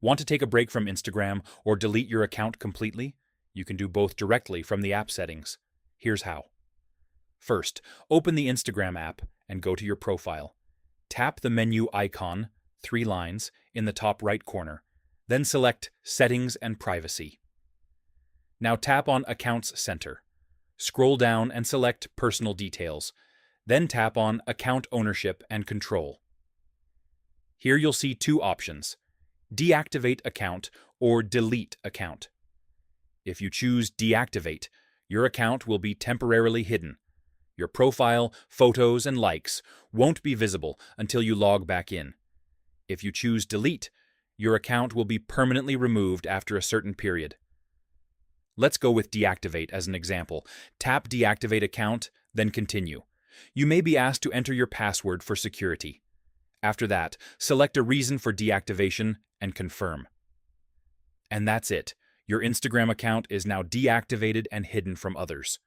Want to take a break from Instagram or delete your account completely? You can do both directly from the app settings. Here's how. First, open the Instagram app and go to your profile. Tap the menu icon, 3 lines, in the top right corner. Then select Settings and Privacy. Now tap on Accounts Center. Scroll down and select Personal Details. Then tap on Account Ownership and Control. Here you'll see 2 options: Deactivate Account or Delete Account. If you choose Deactivate, your account will be temporarily hidden. Your profile, photos, and likes won't be visible until you log back in. If you choose Delete, your account will be permanently removed after a certain period. Let's go with Deactivate as an example. Tap Deactivate Account, then Continue. You may be asked to enter your password for security. After that, select a reason for deactivation and confirm. And that's it. Your Instagram account is now deactivated and hidden from others.